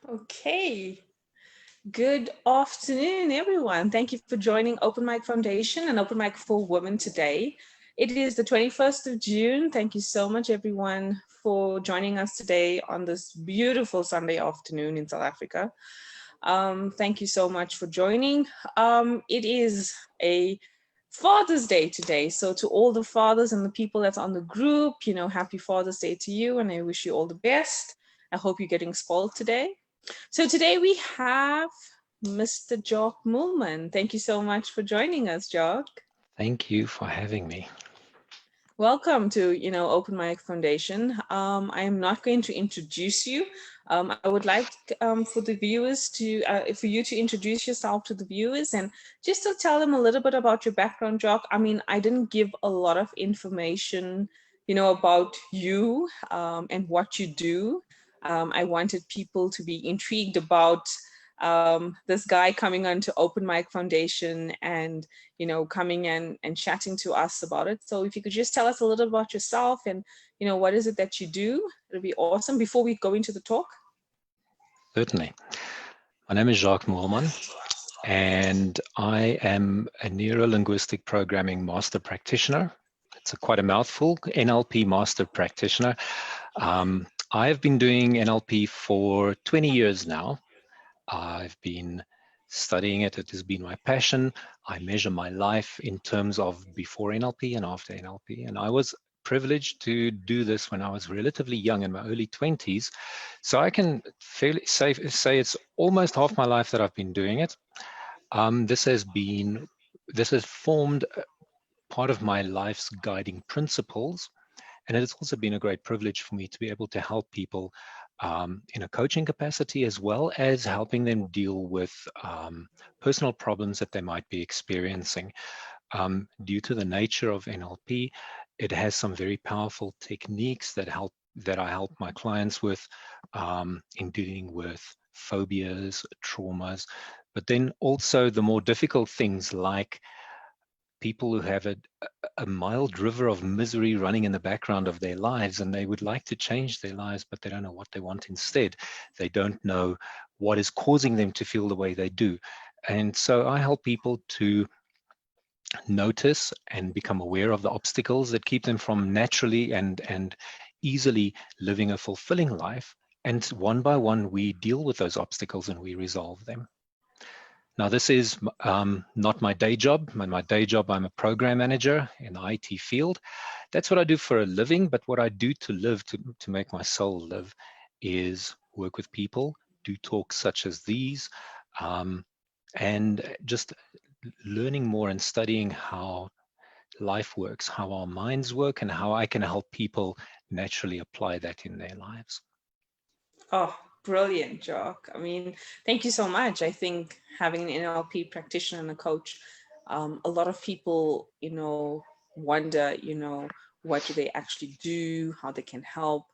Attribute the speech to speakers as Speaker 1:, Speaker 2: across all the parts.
Speaker 1: Okay. Good afternoon, everyone. Thank you for joining Open Mic Foundation and Open Mic for Women today. It is the 21st of June. Thank you so much, everyone, for joining us today on this beautiful Sunday afternoon in South Africa. Thank you so much for joining. It is a Father's Day today. So to all the fathers and the people that's on the group, happy Father's Day to you, and I wish you all the best. I hope you're getting spoiled today. So today we have Mr. Jock Mullman. Thank you so much for joining us, Jock.
Speaker 2: Thank you for having me.
Speaker 1: Welcome to Open Mic Foundation. I am not going to introduce you. I would like for the viewers for you to introduce yourself to the viewers and just to tell them a little bit about your background, Jock. I mean, I didn't give a lot of information, about you and what you do. I wanted people to be intrigued about this guy coming onto Open Mic Foundation and coming and chatting to us about it. So if you could just tell us a little about yourself and, what is it that you do, it'll be awesome before we go into the talk.
Speaker 2: Certainly. My name is Jacques Moorman, and I am a Neuro-Linguistic Programming Master Practitioner. It's quite a mouthful, NLP Master Practitioner. I've been doing NLP for 20 years now. I've been studying it. It has been my passion. I measure my life in terms of before NLP and after NLP. And I was privileged to do this when I was relatively young, in my early 20s. So I can fairly say it's almost half my life that I've been doing it. This has formed part of my life's guiding principles. And it has also been a great privilege for me to be able to help people in a coaching capacity, as well as helping them deal with personal problems that they might be experiencing. Due to the nature of NLP, it has some very powerful techniques that I help my clients with in dealing with phobias, traumas, but then also the more difficult things like people who have a mild river of misery running in the background of their lives, and they would like to change their lives, but they don't know what they want instead. They don't know what is causing them to feel the way they do. And so I help people to notice and become aware of the obstacles that keep them from naturally and easily living a fulfilling life. And one by one, we deal with those obstacles and we resolve them. Now, this is not my day job. My day job, I'm a program manager in the IT field. That's what I do for a living, but what I do to live, to make my soul live, is work with people, do talks such as these, and just learning more and studying how life works, how our minds work, and how I can help people naturally apply that in their lives.
Speaker 1: Oh, brilliant, Jock. I mean, thank you so much. I think having an NLP practitioner and a coach, a lot of people, wonder, what do they actually do, how they can help.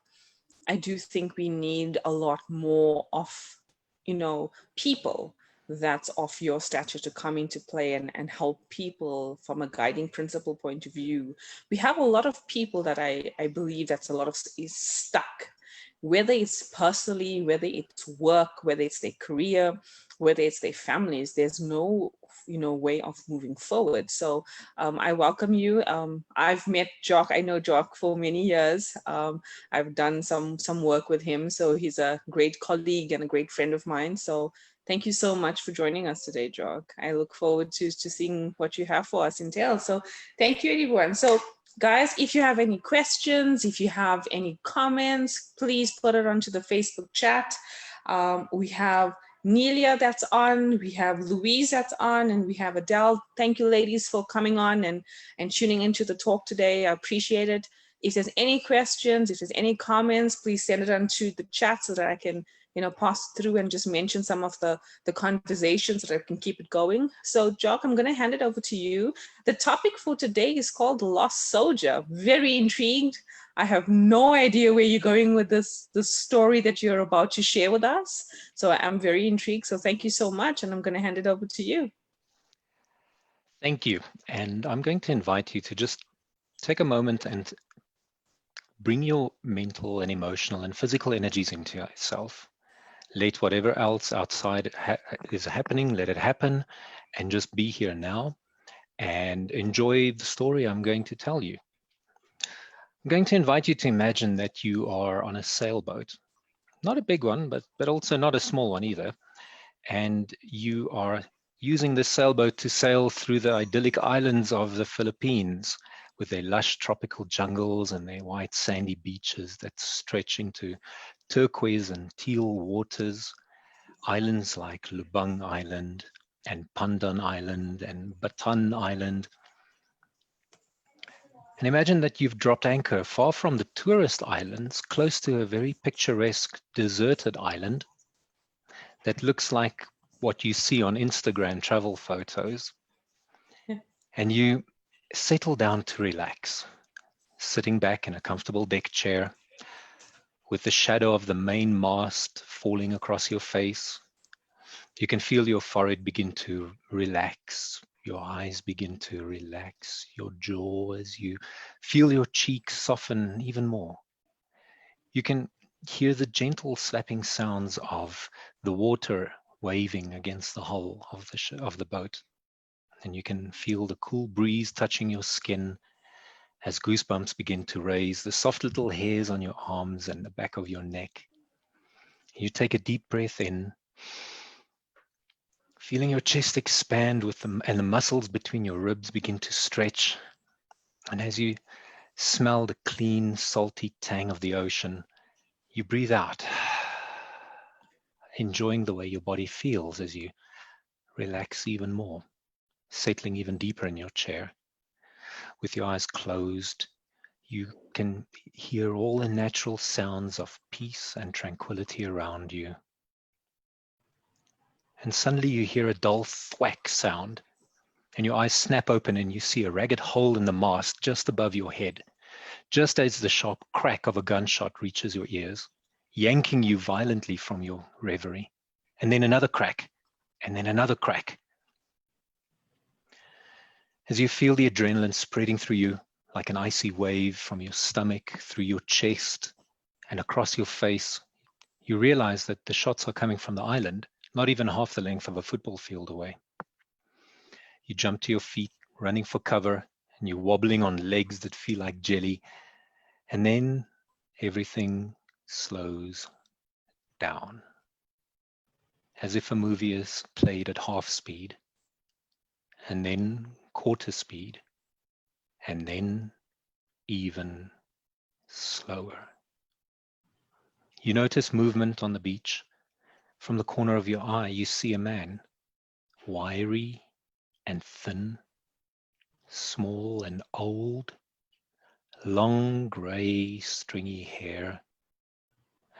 Speaker 1: I do think we need a lot more of, people that's of your stature to come into play and help people from a guiding principle point of view. We have a lot of people that I believe that's a lot of is stuck, whether it's personally, whether it's work, whether it's their career, whether it's their families. There's no way of moving forward. So I welcome you. I've met Jock. I know Jock for many years. I've done some work with him, so he's a great colleague and a great friend of mine. So thank you so much for joining us today, Jock. I look forward to seeing what you have for us in Tail. So thank you, everyone. So guys, if you have any questions, if you have any comments, please put it onto the Facebook chat. We have Nelia that's on, we have Louise that's on, and we have Adele. Thank you, ladies, for coming on and tuning into the talk today. I appreciate it. If there's any questions, if there's any comments, please send it onto the chat so that I can pass through and just mention some of the conversations so that I can keep it going. So Jock, I'm going to hand it over to you. The topic for today is called Lost Soldier. Very intrigued. I have no idea where you're going with this story that you're about to share with us. So I'm very intrigued. So thank you so much. And I'm going to hand it over to you.
Speaker 2: Thank you. And I'm going to invite you to just take a moment and bring your mental and emotional and physical energies into yourself. Let whatever else outside is happening, let it happen, and just be here now and enjoy the story I'm going to tell you. I'm going to invite you to imagine that you are on a sailboat, not a big one, but also not a small one either. And you are using this sailboat to sail through the idyllic islands of the Philippines with their lush tropical jungles and their white sandy beaches that stretch into turquoise and teal waters. Islands like Lubang Island and Pandan Island and Batan Island. And imagine that you've dropped anchor far from the tourist islands, close to a very picturesque deserted island that looks like what you see on Instagram travel photos.
Speaker 1: Yeah.
Speaker 2: And you settle down to relax, sitting back in a comfortable deck chair with the shadow of the main mast falling across your face. You can feel your forehead begin to relax, your eyes begin to relax, your jaw as you feel your cheeks soften even more. You can hear the gentle slapping sounds of the water waving against the hull of the boat. And you can feel the cool breeze touching your skin as goosebumps begin to raise the soft little hairs on your arms and the back of your neck. You take a deep breath in, feeling your chest expand and the muscles between your ribs begin to stretch. And as you smell the clean, salty tang of the ocean, you breathe out, enjoying the way your body feels as you relax even more, settling even deeper in your chair. With your eyes closed, you can hear all the natural sounds of peace and tranquility around you. And suddenly you hear a dull thwack sound, and your eyes snap open and you see a ragged hole in the mast just above your head, just as the sharp crack of a gunshot reaches your ears, yanking you violently from your reverie. And then another crack, and then another crack. As you feel the adrenaline spreading through you like an icy wave from your stomach, through your chest, and across your face, you realize that the shots are coming from the island, not even half the length of a football field away. You jump to your feet, running for cover, and you're wobbling on legs that feel like jelly. And then everything slows down, as if a movie is played at half speed, and then quarter speed, and then even slower. You notice movement on the beach. From the corner of your eye, you see a man, wiry and thin, small and old, long gray stringy hair,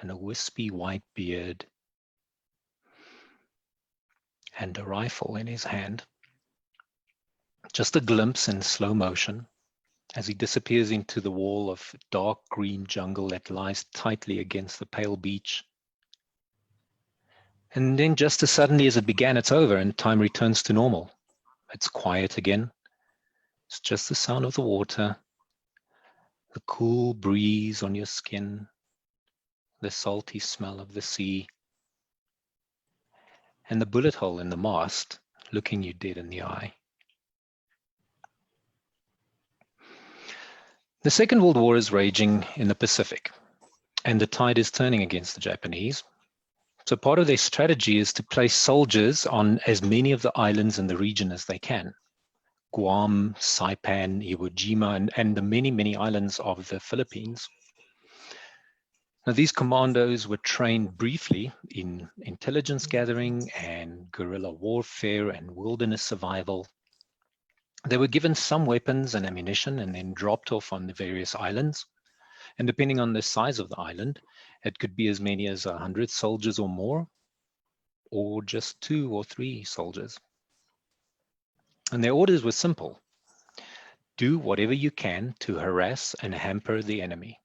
Speaker 2: and a wispy white beard, and a rifle in his hand. Just a glimpse in slow motion as he disappears into the wall of dark green jungle that lies tightly against the pale beach. And then just as suddenly as it began, it's over and time returns to normal. It's quiet again. It's just the sound of the water, the cool breeze on your skin, the salty smell of the sea, and the bullet hole in the mast looking you dead in the eye. The Second World War is raging in the Pacific, and the tide is turning against the Japanese. So part of their strategy is to place soldiers on as many of the islands in the region as they can. Guam, Saipan, Iwo Jima, and the many, many islands of the Philippines. Now, these commandos were trained briefly in intelligence gathering and guerrilla warfare and wilderness survival. They were given some weapons and ammunition and then dropped off on the various islands. And depending on the size of the island, it could be as many as 100 soldiers or more, or just 2 or 3 soldiers. And their orders were simple. Do whatever you can to harass and hamper the enemy.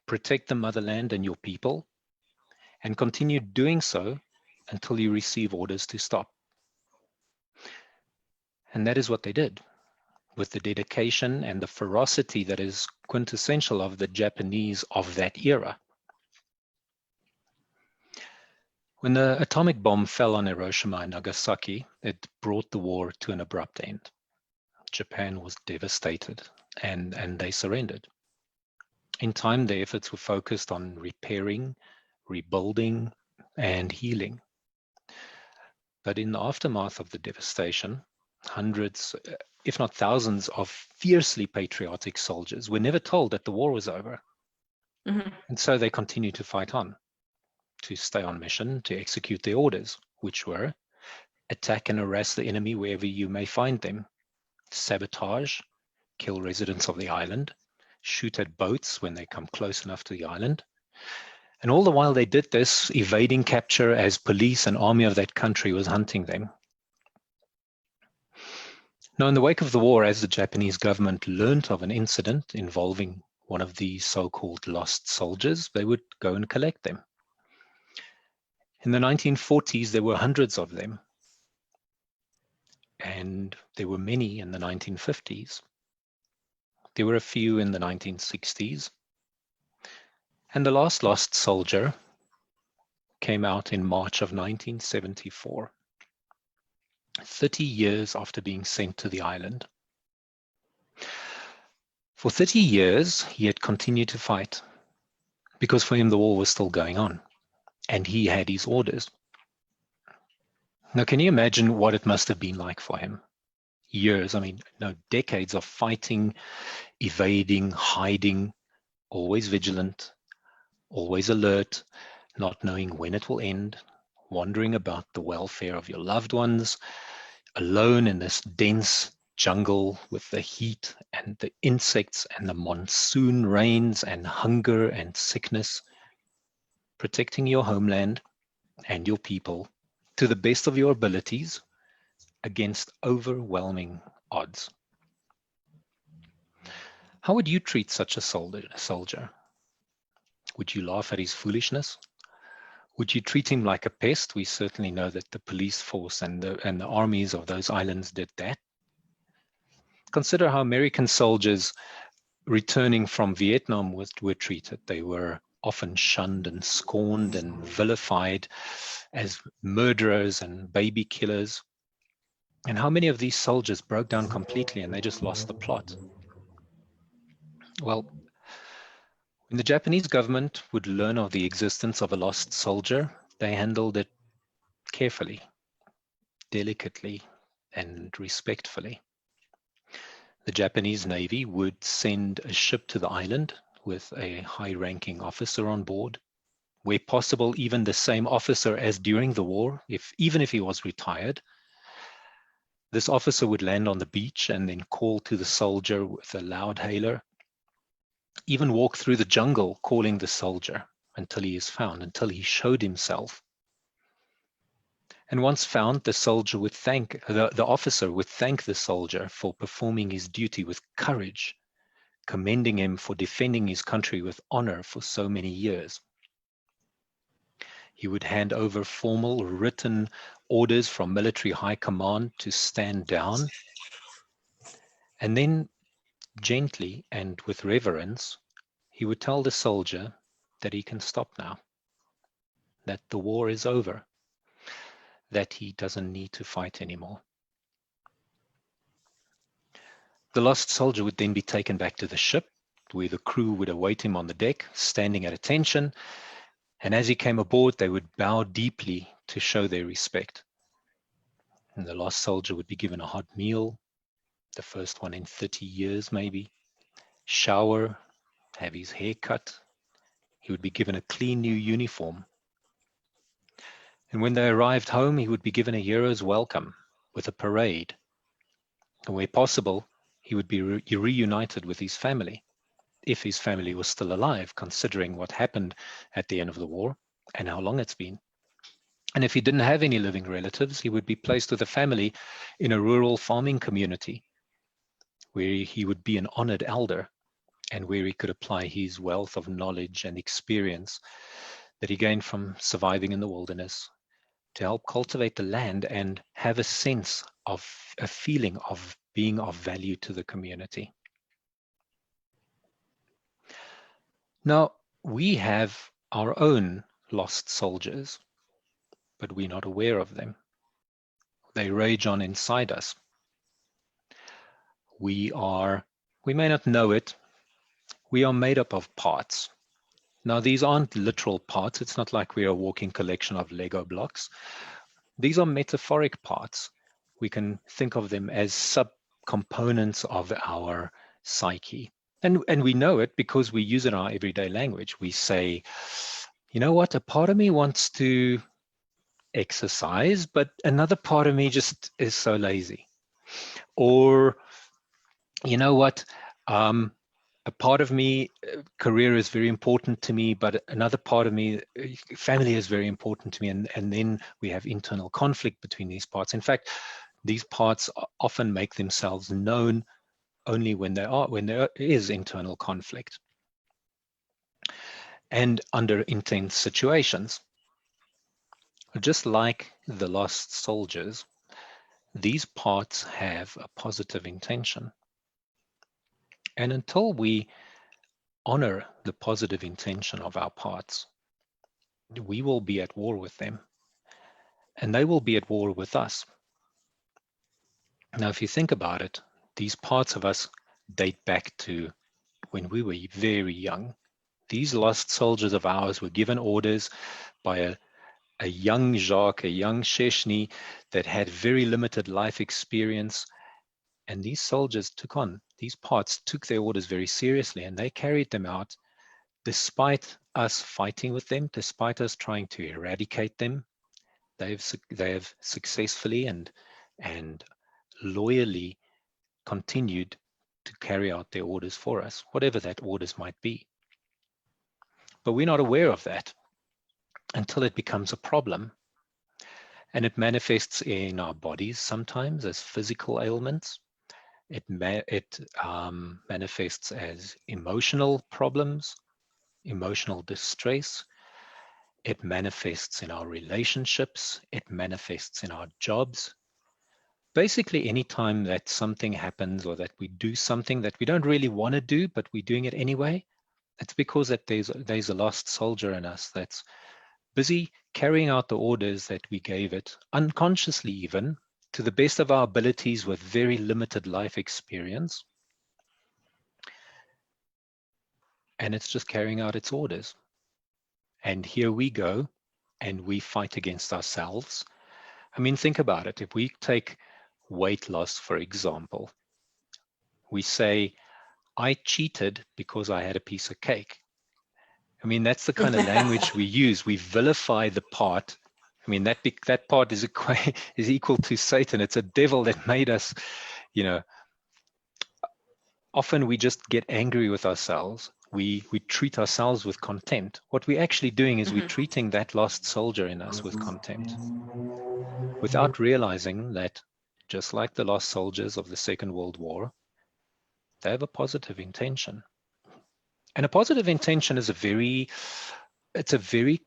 Speaker 2: Protect the motherland and your people, and continue doing so until you receive orders to stop. And that is what they did, with the dedication and the ferocity that is quintessential of the Japanese of that era. When the atomic bomb fell on Hiroshima and Nagasaki, it brought the war to an abrupt end. Japan was devastated and they surrendered. In time, their efforts were focused on repairing, rebuilding, and healing. But in the aftermath of the devastation, hundreds, if not thousands, of fiercely patriotic soldiers were never told that the war was over.
Speaker 1: Mm-hmm.
Speaker 2: And so they continued to fight on, to stay on mission, to execute their orders, which were attack and harass the enemy wherever you may find them, sabotage, kill residents of the island, shoot at boats when they come close enough to the island. And all the while they did this, evading capture as police and army of that country was hunting them. Now, in the wake of the war, as the Japanese government learned of an incident involving one of these so-called lost soldiers, they would go and collect them. In the 1940s, there were hundreds of them. And there were many in the 1950s. There were a few in the 1960s. And the last lost soldier came out in March of 1974, 30 years after being sent to the island. For 30 years, he had continued to fight because for him the war was still going on and he had his orders. Now, can you imagine what it must have been like for him? Years, I mean, no, decades of fighting, evading, hiding, always vigilant, always alert, not knowing when it will end, wondering about the welfare of your loved ones, alone in this dense jungle with the heat and the insects and the monsoon rains and hunger and sickness, protecting your homeland and your people to the best of your abilities against overwhelming odds. How would you treat such a soldier? Would you laugh at his foolishness? Would you treat him like a pest? We certainly know that the police force and the armies of those islands did that. Consider how American soldiers returning from Vietnam were treated. They were often shunned and scorned and vilified as murderers and baby killers. And how many of these soldiers broke down completely and they just lost the plot? Well, when the Japanese government would learn of the existence of a lost soldier, they handled it carefully, delicately, and respectfully. The Japanese Navy would send a ship to the island with a high-ranking officer on board, where possible even the same officer as during the war, even if he was retired. This officer would land on the beach and then call to the soldier with a loud hailer, even walk through the jungle calling the soldier until he is found, until he showed himself. And once found, the soldier would thank, the officer would thank the soldier for performing his duty with courage, commending him for defending his country with honor for so many years. He would hand over formal written orders from military high command to stand down. And then gently and with reverence, he would tell the soldier that he can stop now, that the war is over, that he doesn't need to fight anymore. The lost soldier would then be taken back to the ship, where the crew would await him on the deck, standing at attention. And as he came aboard, they would bow deeply to show their respect. And the lost soldier would be given a hot meal, the first one in 30 years maybe, shower, have his hair cut. He would be given a clean new uniform. And when they arrived home, he would be given a hero's welcome with a parade. And where possible, he would be reunited with his family, if his family was still alive, considering what happened at the end of the war and how long it's been. And if he didn't have any living relatives, he would be placed with a family in a rural farming community where he would be an honored elder and where he could apply his wealth of knowledge and experience that he gained from surviving in the wilderness to help cultivate the land and have a sense of a feeling of being of value to the community. Now, we have our own lost soldiers. but we're not aware of them. They rage on inside us. We may not know it, we are made up of parts. Now, these aren't literal parts. It's not like we are a walking collection of Lego blocks. These are metaphoric parts. We can think of them as subcomponents of our psyche. And we know it because we use it in our everyday language. We say, you know what, a part of me wants to exercise, but another part of me just is so lazy. Or, you know what, a part of me, career is very important to me, but another part of me, family is very important to me. And then we have internal conflict between these parts. In fact, these parts often make themselves known only when there is internal conflict and under intense situations. Just like the lost soldiers, these parts have a positive intention. And until we honor the positive intention of our parts, we will be at war with them, and they will be at war with us. Now, if you think about it, these parts of us date back to when we were very young. These lost soldiers of ours were given orders by a young Jacques, a young Szczesny that had very limited life experience. And these soldiers these parts took their orders very seriously, and they carried them out despite us fighting with them, despite us trying to eradicate them. They have successfully and loyally continued to carry out their orders for us, whatever that orders might be. But we're not aware of that until it becomes a problem. And it manifests in our bodies sometimes as physical ailments. It manifests as emotional problems, emotional distress. It manifests in our relationships. It manifests in our jobs. Basically, anytime that something happens or that we do something that we don't really want to do, but we're doing it anyway, it's because that there's a lost soldier in us that's busy carrying out the orders that we gave it, unconsciously even, to the best of our abilities with very limited life experience. And it's just carrying out its orders. And here we go, and we fight against ourselves. I mean, think about it. If we take weight loss, for example, we say, I cheated because I had a piece of cake. I mean, that's the kind of language we use. We vilify the part. I mean, that part is equal to Satan. It's a devil that made us, you know. Often we just get angry with ourselves. We treat ourselves with contempt. What we're actually doing is we're treating that lost soldier in us with contempt, without realizing that, just like the lost soldiers of the Second World War, they have a positive intention. And a positive intention is a very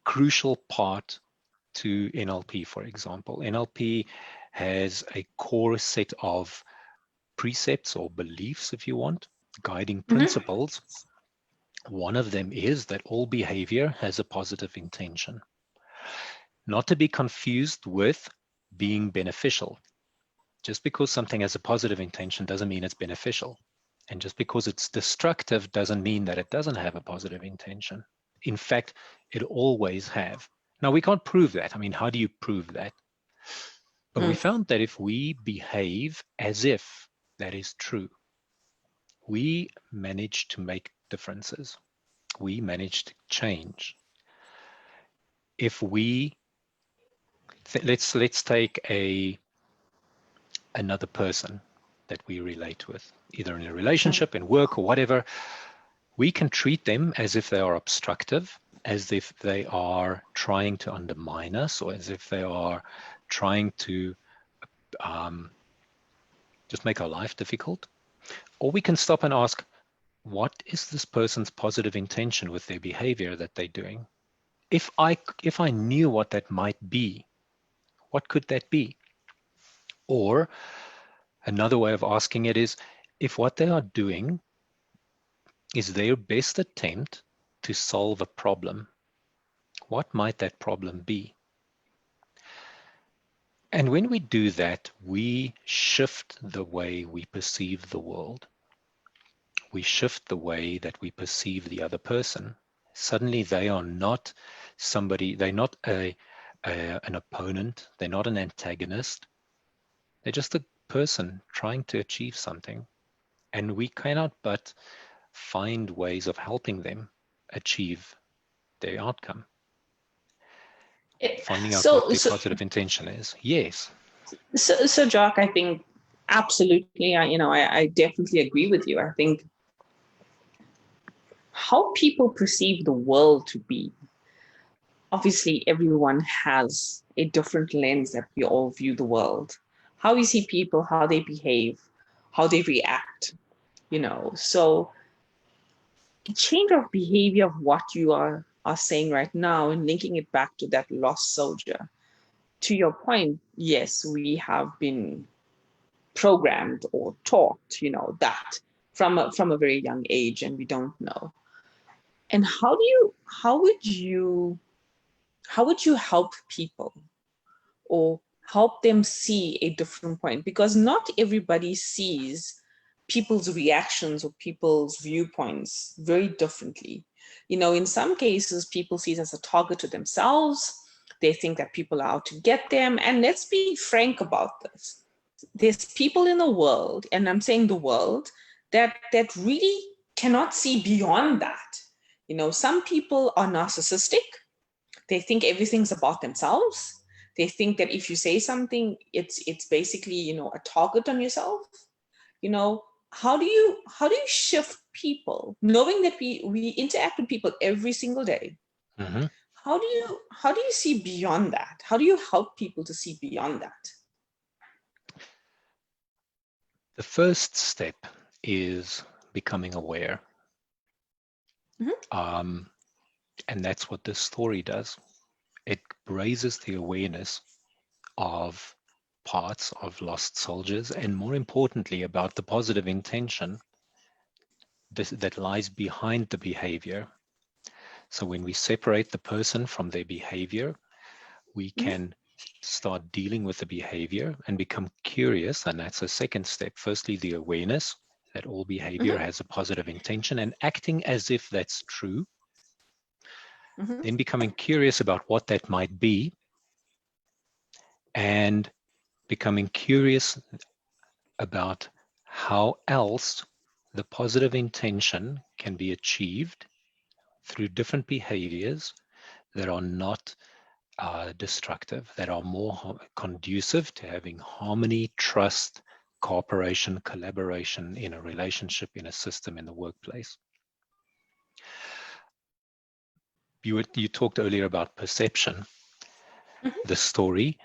Speaker 2: crucial part to NLP, for example. NLP has a core set of precepts or beliefs, if you want, guiding principles. One of them is that all behavior has a positive intention. Not to be confused with being beneficial. Just because something has a positive intention doesn't mean it's beneficial. And just because it's destructive doesn't mean that it doesn't have a positive intention. In fact, it always have. Now, we can't prove that. I mean, how do you prove that? But we found that if we behave as if that is true, we manage to make differences. We manage to change. If we, let's take another person that we relate with, either in a relationship, in work, or whatever. We can treat them as if they are obstructive, as if they are trying to undermine us, or as if they are trying to just make our life difficult. Or we can stop and ask, what is this person's positive intention with their behavior that they're doing? If I knew what that might be, what could that be? Or another way of asking it is, if what they are doing is their best attempt to solve a problem, what might that problem be? And when we do that, we shift the way we perceive the world. We shift the way that we perceive the other person. Suddenly they are not somebody, they're not an opponent, they're not an antagonist. They're just a person trying to achieve something. And we cannot but find ways of helping them achieve their outcome. Finding out what their positive intention is. Yes.
Speaker 1: So Jock, I think absolutely, I definitely agree with you. I think how people perceive the world to be, obviously everyone has a different lens that we all view the world. How we see people, how they behave, how they react, so change of behavior of what you are saying right now and linking it back to that lost soldier. To your point, yes, we have been programmed or taught, that from a very young age, and we don't know. And how would you help people or help them see a different point? Because not everybody sees people's reactions or people's viewpoints very differently. In some cases, people see it as a target to themselves. They think that people are out to get them. And let's be frank about this. There's people in the world, and I'm saying the world, that really cannot see beyond that. Some people are narcissistic. They think everything's about themselves. They think that if you say something, it's basically, a target on yourself. How do you shift people, knowing that we interact with people every single day?
Speaker 2: Mm-hmm.
Speaker 1: How do you see beyond that? How do you help people to see beyond that?
Speaker 2: The first step is becoming aware.
Speaker 1: Mm-hmm.
Speaker 2: And that's what this story does. It raises the awareness of parts of lost soldiers, and more importantly, about the positive intention that lies behind the behavior. So when we separate the person from their behavior, we can start dealing with the behavior and become curious. And that's a second step. Firstly, the awareness that all behavior has a positive intention, and acting as if that's true. Then becoming curious about what that might be, and becoming curious about how else the positive intention can be achieved through different behaviors that are not destructive, that are more conducive to having harmony, trust, cooperation, collaboration in a relationship, in a system, in the workplace. You talked earlier about perception. The story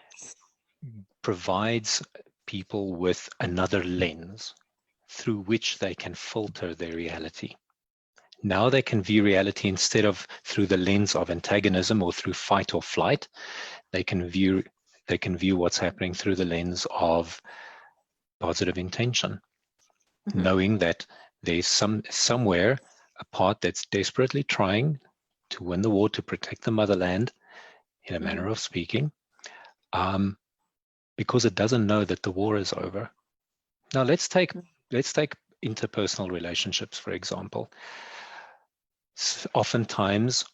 Speaker 2: provides people with another lens through which they can filter their reality. Now they can view reality instead of through the lens of antagonism or through fight or flight. They can view what's happening through the lens of positive intention, knowing that there's somewhere a part that's desperately trying to win the war, to protect the motherland, in a manner of speaking, because it doesn't know that the war is over. Now let's take interpersonal relationships, for example. Oftentimes,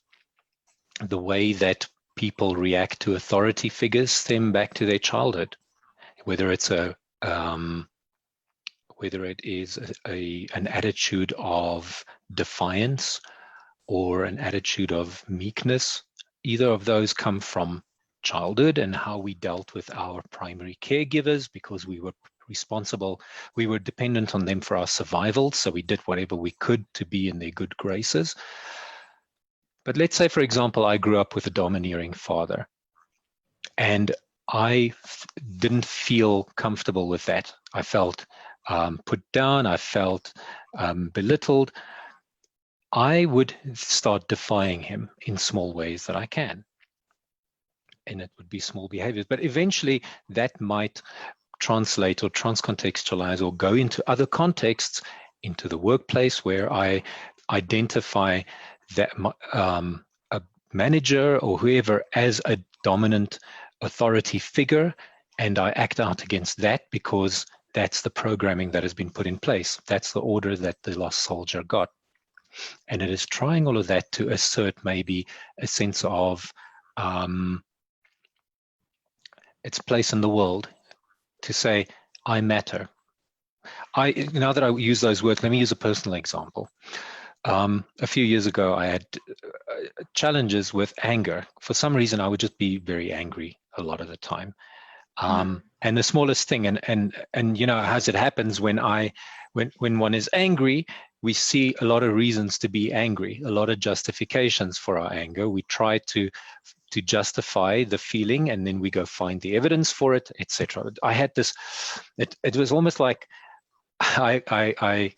Speaker 2: the way that people react to authority figures stem back to their childhood, whether it is an attitude of defiance or an attitude of meekness. Either of those come from childhood and how we dealt with our primary caregivers, because we were dependent on them for our survival, so we did whatever we could to be in their good graces. But let's say, for example, I grew up with a domineering father, and I didn't feel comfortable with that. I felt put down, I felt belittled. I would start defying him in small ways that I can. And it would be small behaviors, but eventually that might translate or transcontextualize or go into other contexts, into the workplace, where I identify that a manager or whoever as a dominant authority figure, And I act out against that because that's the programming that has been put in place. That's the order that the lost soldier got. And it is trying all of that to assert maybe a sense of its place in the world, to say, I matter. Now that I use those words, let me use a personal example. A few years ago, I had challenges with anger. For some reason, I would just be very angry a lot of the time. And the smallest thing, and you know, as it happens when one is angry, we see a lot of reasons to be angry, a lot of justifications for our anger. We try to justify the feeling, and then we go find the evidence for it, etc. I had this. It was almost like I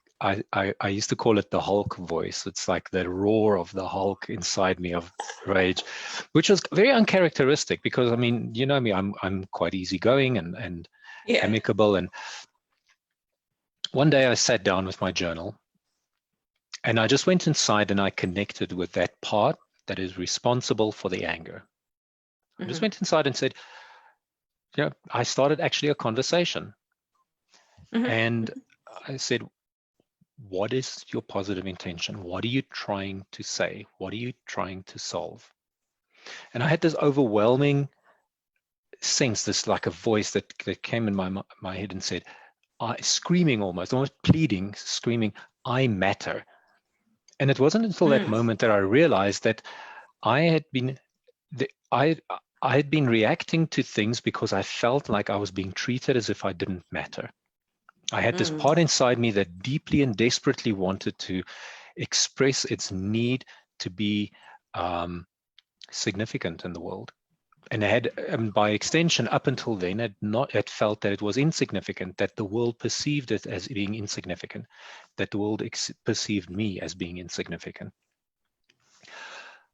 Speaker 2: used to call it the Hulk voice. It's like the roar of the Hulk inside me of rage, which was very uncharacteristic because, I mean, you know me, I'm quite easygoing and amicable. And one day I sat down with my journal and I just went inside and I connected with that part that is responsible for the anger. I just went inside and said, yeah, I started actually a conversation. And I said, what is your positive intention? What are you trying to say? What are you trying to solve? And I had this overwhelming sense, this like a voice that came in my head and said, screaming almost pleading, screaming, I matter. And it wasn't until that moment that I realized that I had been reacting to things because I felt like I was being treated as if I didn't matter. I had this part inside me that deeply and desperately wanted to express its need to be significant in the world. And I had, by extension, up until then, had felt that it was insignificant, that the world perceived it as being insignificant, that the world perceived me as being insignificant.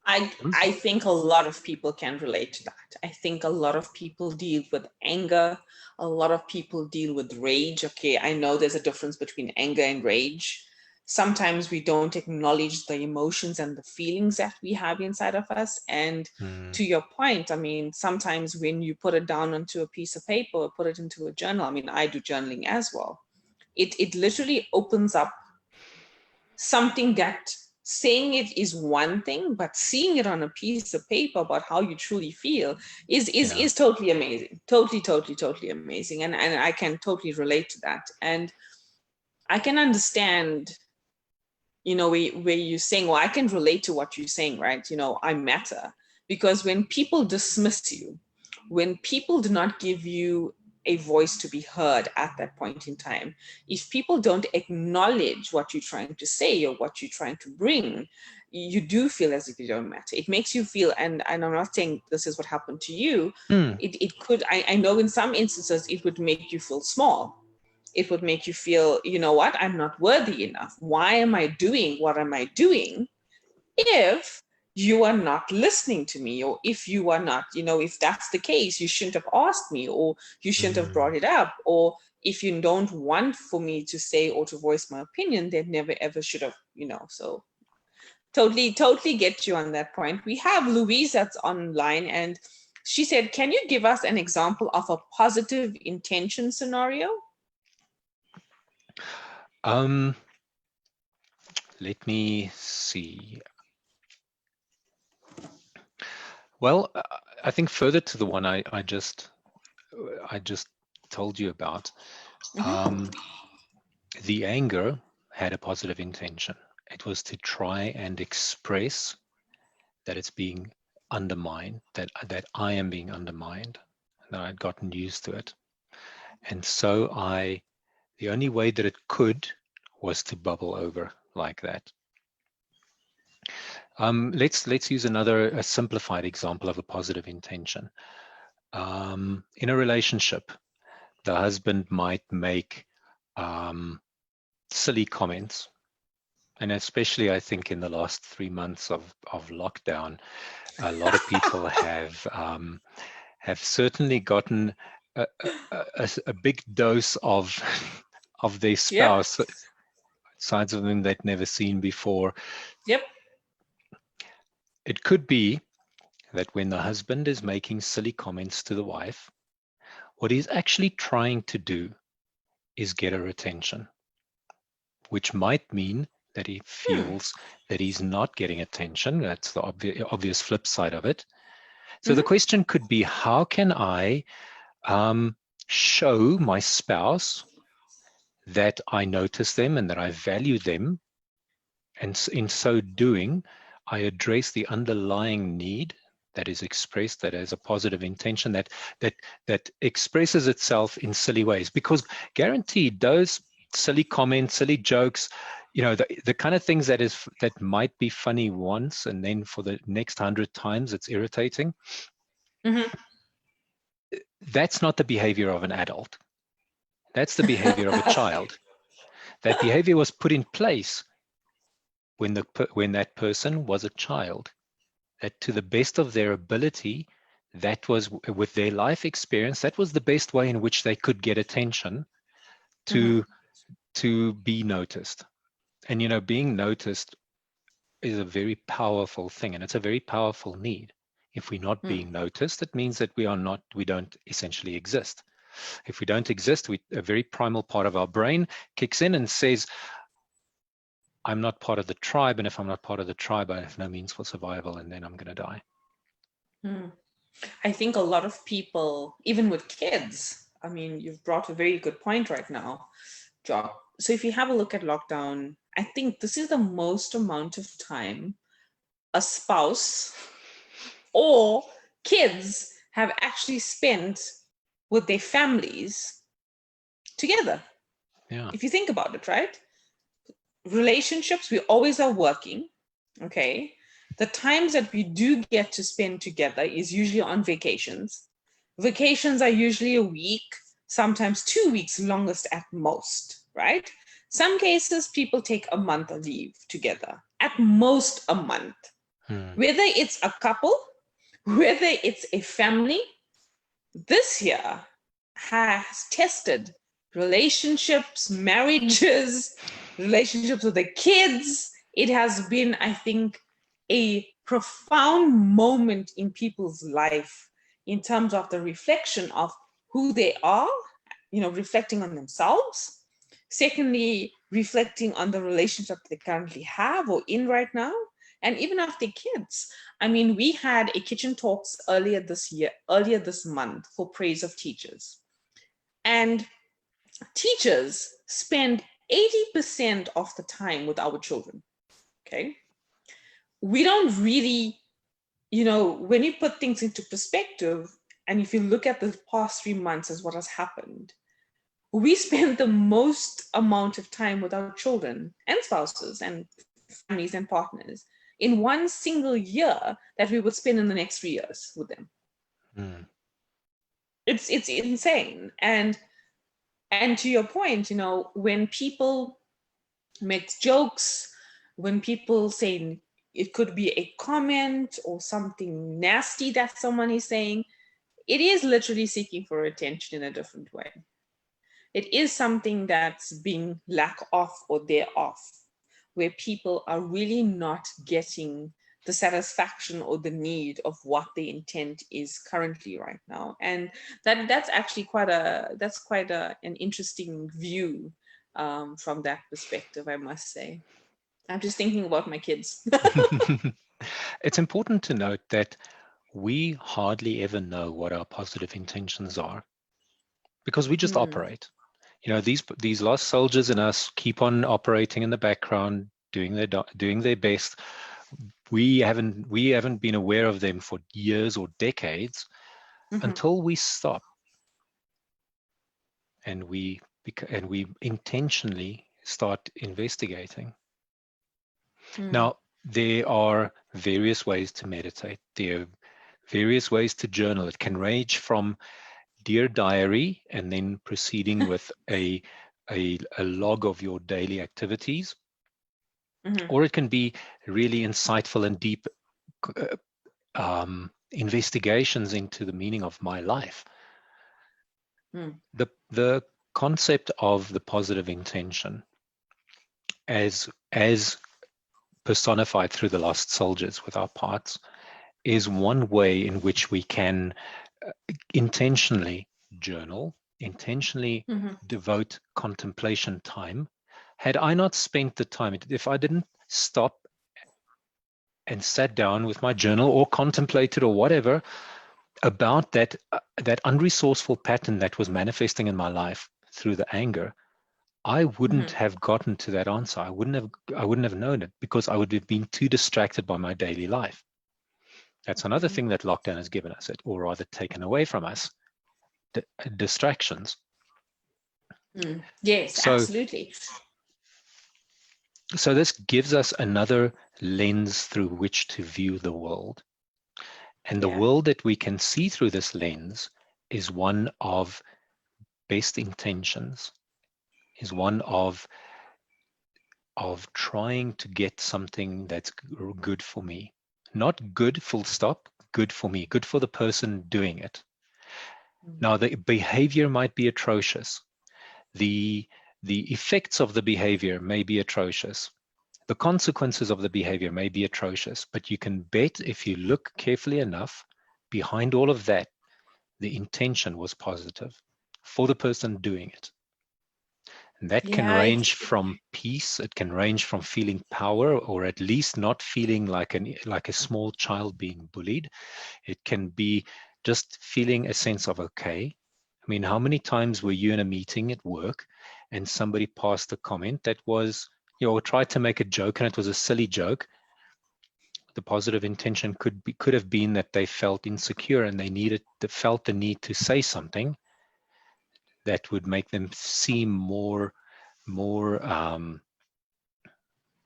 Speaker 1: I think a lot of people can relate to that. I think a lot of people deal with anger. A lot of people deal with rage. Okay, I know there's a difference between anger and rage. Sometimes we don't acknowledge the emotions and the feelings that we have inside of us. And to your point, I mean, sometimes when you put it down onto a piece of paper or put it into a journal, I mean, I do journaling as well. It literally opens up something that saying it is one thing, but seeing it on a piece of paper about how you truly feel is totally amazing. Totally amazing. And I can totally relate to that. And I can understand, you know, where you're saying, well, I can relate to what you're saying, right? You know, I matter. Because when people dismiss you, when people do not give you a voice to be heard at that point in time, if people don't acknowledge what you're trying to say or what you're trying to bring, you do feel as if you don't matter. It makes you feel, and I'm not saying this is what happened to you, it could, I know in some instances it would make you feel small. It would make you feel, you know what, I'm not worthy enough. Why am I doing what am I doing if you are not listening to me? Or if you are not, you know, if that's the case, you shouldn't have asked me, or you shouldn't have brought it up. Or if you don't want for me to say or to voice my opinion, then never ever should have, you know. So totally get you on that point. We have Louise that's online, and she said, can you give us an example of a positive intention scenario?
Speaker 2: Let me see. Well, I think further to the one I just told you about, the anger had a positive intention. It was to try and express that it's being undermined, that I am being undermined, that I'd gotten used to it. And so the only way that it could was to bubble over like that. Let's use a simplified example of a positive intention. In a relationship, the husband might make silly comments, and especially I think in the last 3 months of lockdown, a lot of people have certainly gotten a big dose of their spouse, sides of them they'd never seen before.
Speaker 1: Yep.
Speaker 2: It could be that when the husband is making silly comments to the wife, what he's actually trying to do is get her attention, which might mean that he feels that he's not getting attention. That's the obvious flip side of it. So the question could be, how can I show my spouse that I notice them and that I value them, and in so doing, I address the underlying need that is expressed, that has a positive intention, that expresses itself in silly ways. Because guaranteed, those silly comments, silly jokes, the kind of things that might be funny once, and then for the next 100 times it's irritating. That's not the behavior of an adult. That's the behavior of a child. That behavior was put in place when that person was a child. That to the best of their ability, that was, with their life experience, that was the best way in which they could get attention to be noticed. And being noticed is a very powerful thing, and it's a very powerful need. If we're not being noticed, it means that we don't essentially exist. If we don't exist, a very primal part of our brain kicks in and says, I'm not part of the tribe, and if I'm not part of the tribe, I have no means for survival, and then I'm going to die.
Speaker 1: I think a lot of people, even with kids, I mean, you've brought a very good point right now, Jock. So if you have a look at lockdown, I think this is the most amount of time a spouse or kids have actually spent with their families together.
Speaker 2: Yeah.
Speaker 1: If you think about it, right? Relationships, we always are working, okay? The times that we do get to spend together is usually on vacations. Vacations are usually a week, sometimes 2 weeks, longest at most, right? Some cases, people take a month of leave together, at most a month. Whether it's a couple, whether it's a family, this year has tested relationships, marriages, relationships with the kids. It has been, I think, a profound moment in people's life in terms of the reflection of who they are, reflecting on themselves. Secondly, reflecting on the relationship they currently have or in right now, and even of their kids. I mean, we had a kitchen talks earlier this month for praise of teachers. And teachers spend 80% of the time with our children, okay? We don't really, when you put things into perspective, and if you look at the past 3 months as what has happened, we spend the most amount of time with our children and spouses and families and partners in one single year that we would spend in the next 3 years with them. It's insane. And to your point, when people make jokes, when people say it could be a comment or something nasty that someone is saying, it is literally seeking for attention in a different way. It is something that's being lack off or thereof, where people are really not getting the satisfaction or the need of what the intent is currently right now. And that's actually quite an interesting view from that perspective, I must say. I'm just thinking about my kids.
Speaker 2: It's important to note that we hardly ever know what our positive intentions are, because we just operate. These lost soldiers in us keep on operating in the background, doing their best. We haven't been aware of them for years or decades until we stop and we intentionally start investigating. Now, there are various ways to meditate. There are various ways to journal. It can range from Dear Diary and then proceeding with a log of your daily activities, or it can be really insightful and deep investigations into the meaning of my life. The concept of the positive intention as personified through the lost soldiers with our parts is one way in which we can intentionally journal, intentionally
Speaker 1: Mhm.
Speaker 2: devote contemplation time. Had I not spent the time, if I didn't stop and sat down with my journal or contemplated or whatever about that unresourceful pattern that was manifesting in my life through the anger, I wouldn't
Speaker 1: Mhm.
Speaker 2: have gotten to that answer. I wouldn't have known it, because I would have been too distracted by my daily life. That's another
Speaker 1: Mhm.
Speaker 2: thing that lockdown has given us, or rather taken away from us, distractions.
Speaker 1: Yes,
Speaker 2: So
Speaker 1: absolutely.
Speaker 2: this gives us another lens through which to view the world. And the
Speaker 1: Yeah.
Speaker 2: world that we can see through this lens is one of best intentions, is one of trying to get something that's good for me. Not good full stop, good for me, good for the person doing it. Now, the behavior might be atrocious. The effects of the behavior may be atrocious. The consequences of the behavior may be atrocious, but you can bet, if you look carefully enough, behind all of that, the intention was positive for the person doing it. And that can
Speaker 1: Yeah,
Speaker 2: range from peace, it can range from feeling power, or at least not feeling like a small child being bullied. It can be just feeling a sense of okay. I mean, how many times were you in a meeting at work and somebody passed a comment that was, or tried to make a joke, and it was a silly joke? The positive intention could have been that they felt insecure and they felt the need to say something that would make them seem more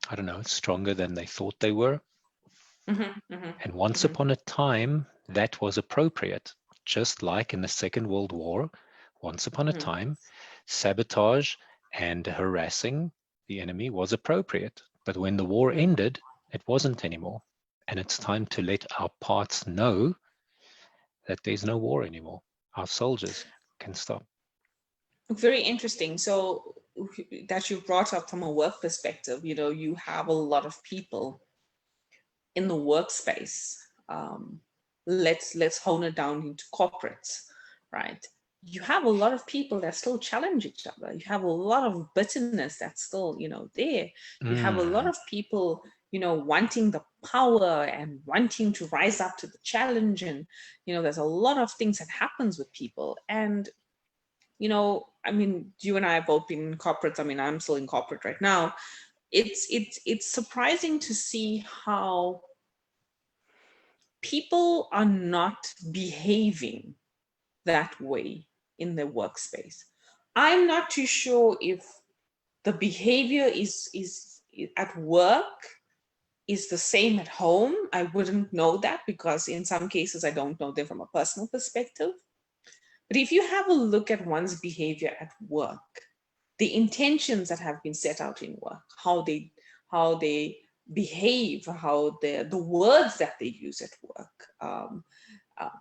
Speaker 2: I don't know, stronger than they thought they were.
Speaker 1: Mhm. Mhm.
Speaker 2: And once
Speaker 1: Mhm.
Speaker 2: upon a time, that was appropriate. Just like in the Second World War, once upon a
Speaker 1: Mhm.
Speaker 2: time, sabotage and harassing the enemy was appropriate. But when the war
Speaker 1: Mhm.
Speaker 2: ended, it wasn't anymore. And it's time to let our parts know that there's no war anymore. Our soldiers can stop.
Speaker 1: Very interesting. So that you brought up from a work perspective, you have a lot of people in the workspace. Um, let's hone it down into corporates, right? You have a lot of people that still challenge each other. You have a lot of bitterness that's still, there. You have a lot
Speaker 2: Mm,
Speaker 1: of people, wanting the power and wanting to rise up to the challenge. And, there's a lot of things that happens with people. And I mean, you and I have both been in corporates. I mean, I'm still in corporate right now. It's surprising to see how people are not behaving that way in their workspace. I'm not too sure if the behavior is at work is the same at home. I wouldn't know that because in some cases I don't know them from a personal perspective. But if you have a look at one's behavior at work, the intentions that have been set out in work, how they behave, how the words that they use at work,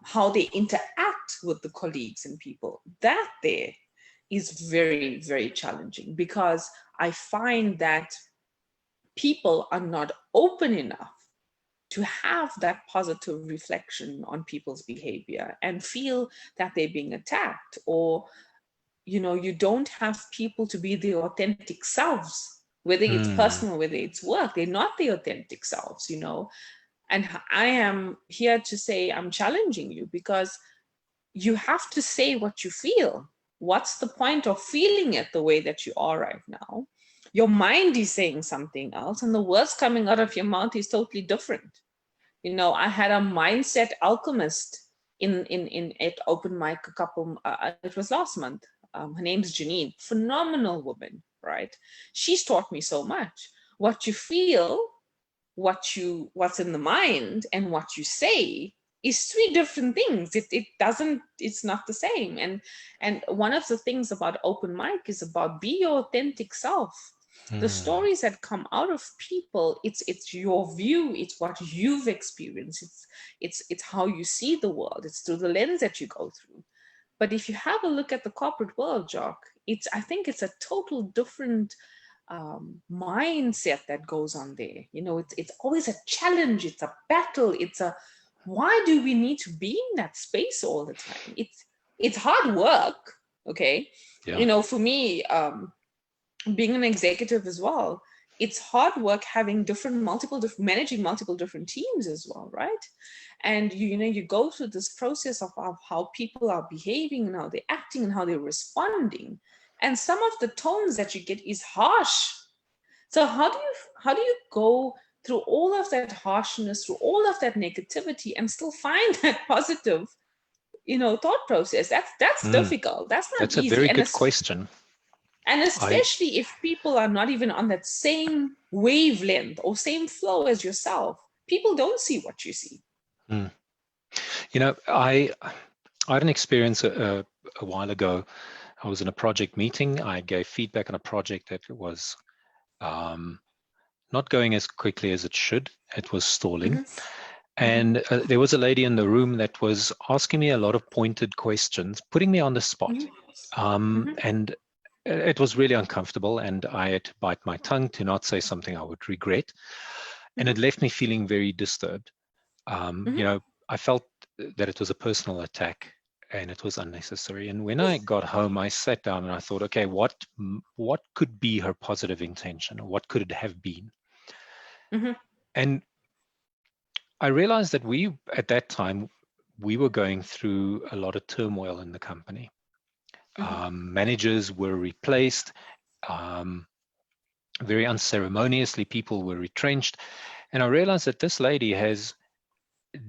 Speaker 1: how they interact with the colleagues and people, that there is very, very challenging because I find that people are not open enough to have that positive reflection on people's behavior and feel that they're being attacked, or you don't have people to be their authentic selves, whether it's
Speaker 2: mm,
Speaker 1: personal, whether it's work. They're not the authentic selves. And I am here to say I'm challenging you because you have to say what you feel. What's the point of feeling it the way that you are right now? Your mind is saying something else, and the words coming out of your mouth is totally different. I had a mindset alchemist in at open mic a couple. It was last month. Her name's Janine, phenomenal woman, right? She's taught me so much. What you feel, what's in the mind, and what you say is three different things. It doesn't. It's not the same. And one of the things about open mic is about be your authentic self. The
Speaker 2: mm,
Speaker 1: stories that come out of people, it's your view, it's what you've experienced, it's how you see the world, it's through the lens that you go through. But if you have a look at the corporate world, Jock, I think it's a total different mindset that goes on there. It's always a challenge, it's a battle, why do we need to be in that space all the time? It's hard work. Okay.
Speaker 2: Yeah.
Speaker 1: You know, for me, being an executive as well, it's hard work having managing multiple different teams as well, right? And you go through this process of how people are behaving and how they're acting and how they're responding. And some of the tones that you get is harsh. So how do you go through all of that harshness, through all of that negativity, and still find that positive, thought process? That's difficult. That's not
Speaker 2: That's a
Speaker 1: easy.
Speaker 2: very good question.
Speaker 1: And especially if people are not even on that same wavelength or same flow as yourself, people don't see what you see.
Speaker 2: I had an experience a while ago. I was in a project meeting. I gave feedback on a project that was not going as quickly as it should. It was stalling. And there was a lady in the room that was asking me a lot of pointed questions, putting me on the spot. And it was really uncomfortable, and I had to bite my tongue to not say something I would regret. And it left me feeling very disturbed. I felt that it was a personal attack and it was unnecessary. And when I got home, I sat down and I thought, okay, what could be her positive intention, or what could it have been? And I realized that at that time, we were going through a lot of turmoil in the company. Managers were replaced. Very unceremoniously, people were retrenched. And I realized that this lady has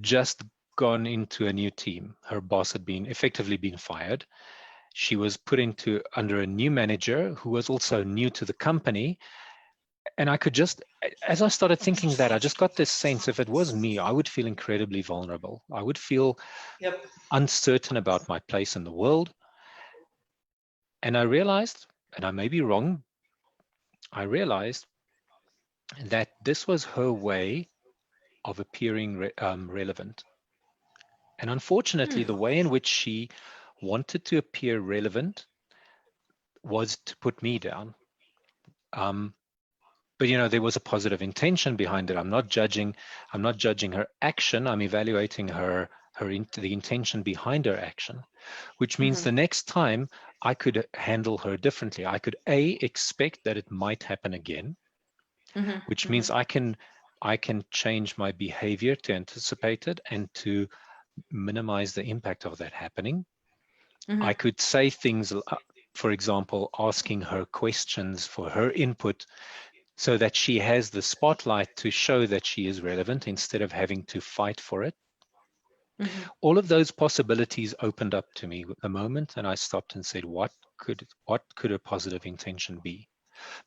Speaker 2: just gone into a new team. Her boss had effectively been fired. She was put under a new manager who was also new to the company. And I could just, as I started thinking that, I just got this sense, if it was me, I would feel incredibly vulnerable. I would feel uncertain about my place in the world. And I realized, and I may be wrong, I realized that this was her way of appearing relevant. And unfortunately, the way in which she wanted to appear relevant was to put me down. But there was a positive intention behind it. I'm not judging her action. I'm evaluating the intention behind her action, which means the next time I could handle her differently. I could expect that it might happen again, which means I can change my behavior to anticipate it and to minimize the impact of that happening. I could say things, for example, asking her questions for her input, so that she has the spotlight to show that she is relevant instead of having to fight for it. All of those possibilities opened up to me at the moment, and I stopped and said, what could a positive intention be?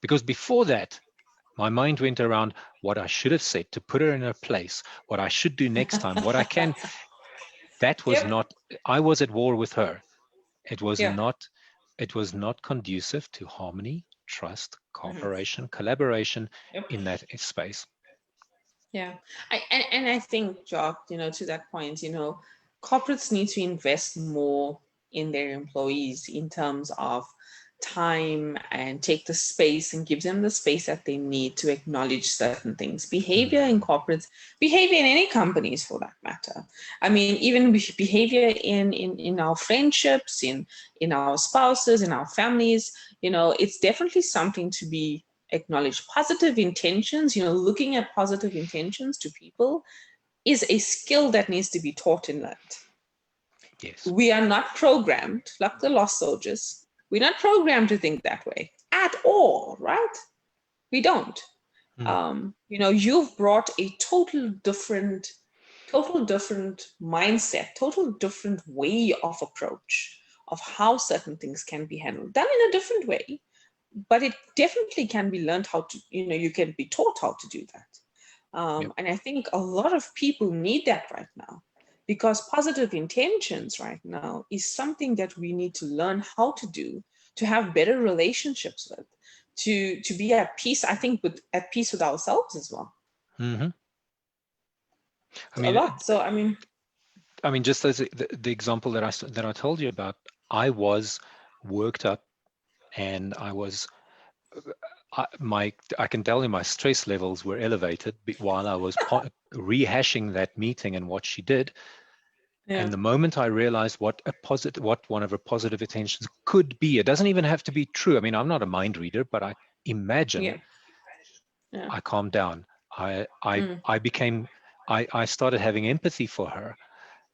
Speaker 2: Because before that, my mind went around what I should have said to put her in her place, what I should do next time, what I can. That was not, I was at war with her. It was not conducive to harmony, trust, cooperation, collaboration in that space.
Speaker 1: Yeah. I think, Jock, to that point, corporates need to invest more in their employees in terms of time, and take the space and give them the space that they need to acknowledge certain things. Behavior in corporates, behavior in any companies for that matter. I mean, even behavior in our friendships, in our spouses, in our families, it's definitely something to be acknowledged. Positive intentions, looking at positive intentions to people is a skill that needs to be taught and learned.
Speaker 2: Yes.
Speaker 1: We are not programmed, like the lost soldiers. We're not programmed to think that way at all, right? We don't. You've brought a total different mindset, total different way of approach of how certain things can be handled, done in a different way, but it definitely can be learned how to, you can be taught how to do that. And I think a lot of people need that right now, because positive intentions right now is something that we need to learn how to do, to have better relationships with, to be at peace, I think, at peace with ourselves as well.
Speaker 2: I
Speaker 1: mean, a lot. So,
Speaker 2: I mean, just as the example that I told you about, I was worked up, and I can tell you my stress levels were elevated while I was rehashing that meeting and what she did. And the moment I realized what one of her positive intentions could be, it doesn't even have to be true. I mean, I'm not a mind reader, but I imagine I calmed down. I started having empathy for her,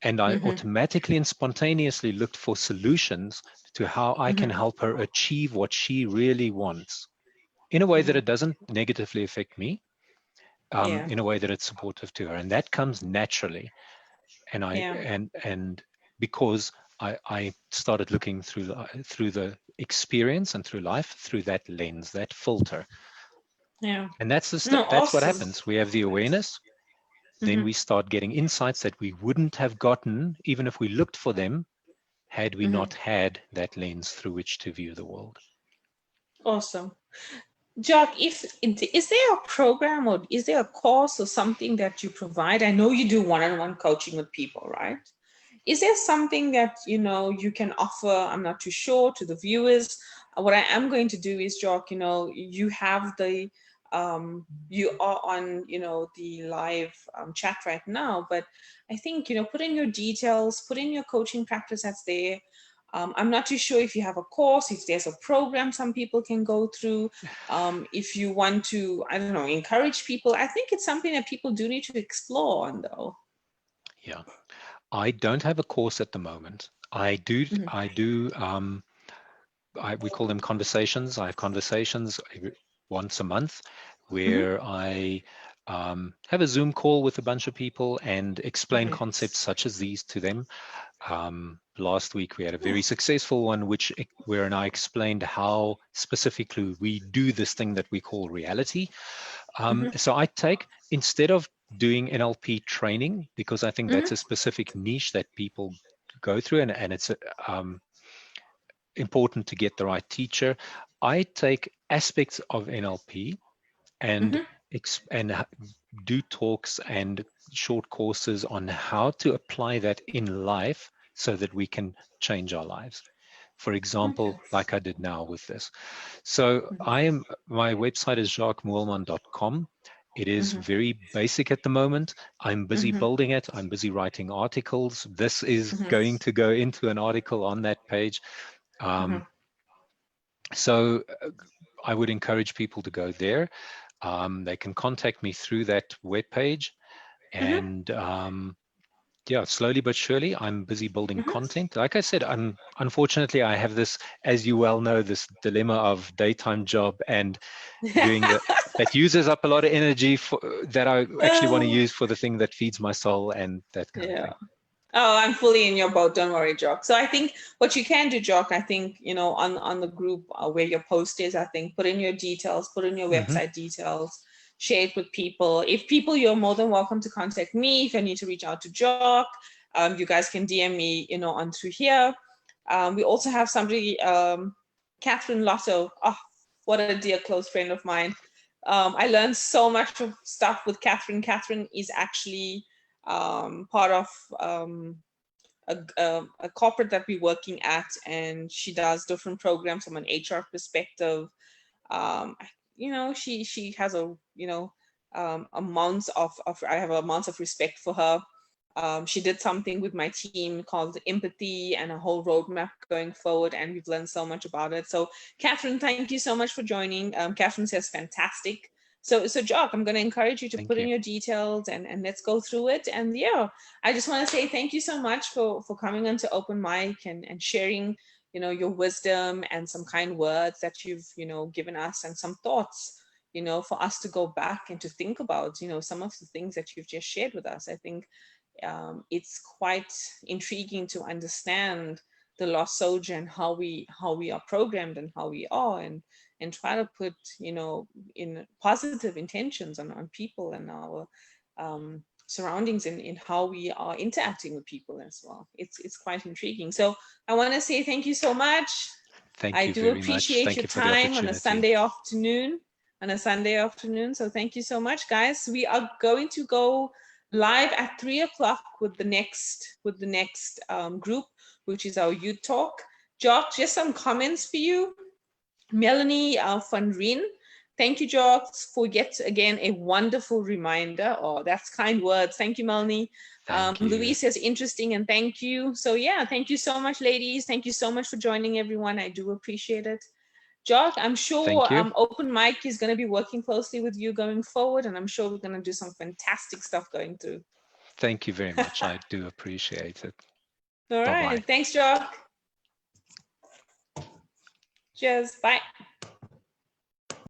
Speaker 2: and I automatically and spontaneously looked for solutions to how I can help her achieve what she really wants in a way that it doesn't negatively affect me, in a way that it's supportive to her. And that comes naturally. And and because I started looking through the experience and through life through that lens, that filter. And that's that's what happens. We have the awareness, then we start getting insights that we wouldn't have gotten even if we looked for them had we not had that lens through which to view the world.
Speaker 1: Awesome. Jock, is there a program or is there a course or something that you provide? I know you do one-on-one coaching with people, right? Is there something that, you can offer, I'm not too sure, to the viewers? What I am going to do is, Jock, you have the, you are on, the live chat right now, but I think, put in your details, put in your coaching practice that's there. I'm not too sure if you have a course, if there's a program some people can go through. If you want to, I don't know, encourage people. I think it's something that people do need to explore on, though.
Speaker 2: Yeah. I don't have a course at the moment. I do, we call them conversations. I have conversations once a month where I have a Zoom call with a bunch of people and explain concepts such as these to them. Last week we had a very successful one where I explained how specifically we do this thing that we call reality. So I take, instead of doing NLP training, because I think that's a specific niche that people go through, and it's important to get the right teacher, I take aspects of NLP and do talks and short courses on how to apply that in life so that we can change our lives. For example, like I did now with this. So my website is jacquesmoelman.com. It is very basic at the moment. I'm busy building it. I'm busy writing articles. This is going to go into an article on that page. So I would encourage people to go there. They can contact me through that webpage. And slowly but surely, I'm busy building content. Like I said, unfortunately, I have this, as you well know, this dilemma of daytime job and doing that uses up a lot of energy that I actually want to use for the thing that feeds my soul and that kind of thing.
Speaker 1: Oh, I'm fully in your boat. Don't worry, Jock. So I think what you can do, Jock, I think, on the group where your post is, I think put in your details, put in your website details, share it with people. If people, you're more than welcome to contact me. If you need to reach out to Jock, you guys can DM me, on through here. We also have somebody, Catherine Lotto. Oh, what a dear close friend of mine. I learned so much of stuff with Catherine. Catherine is actually part of a corporate that we're working at, and she does different programs from an HR perspective. She has amounts of I have amounts of respect for her. She did something with my team called Empathy and a whole roadmap going forward, and we've learned so much about it. So Catherine, thank you so much for joining. Catherine says fantastic. So Jock, I'm going to encourage you to put in your details and let's go through it. And I just want to say thank you so much for coming on to Open Mic and sharing, your wisdom and some kind words that you've, given us, and some thoughts, for us to go back and to think about, some of the things that you've just shared with us. I think it's quite intriguing to understand the lost soldier and how we are programmed and how we are, and try to put, in positive intentions on people and our surroundings in how we are interacting with people as well. It's quite intriguing. So I want to say thank you so much. I do appreciate your time on a Sunday afternoon. So thank you so much, guys. We are going to go live at 3:00 with the next group, which is our youth talk. Jock, just some comments for you. Melanie van Rijn Thank you, Jock, for yet again a wonderful reminder. Oh, that's kind words. Thank you, Melanie.
Speaker 2: Thank you.
Speaker 1: Louise says interesting, and thank you. So yeah, thank you so much, ladies. Thank you so much for joining, everyone. I do appreciate it. Jock, I'm sure Open Mic is going to be working closely with you going forward, and I'm sure we're going to do some fantastic stuff going through.
Speaker 2: Thank you very much. I do appreciate it.
Speaker 1: All right. Thanks, Jock. Cheers. Bye.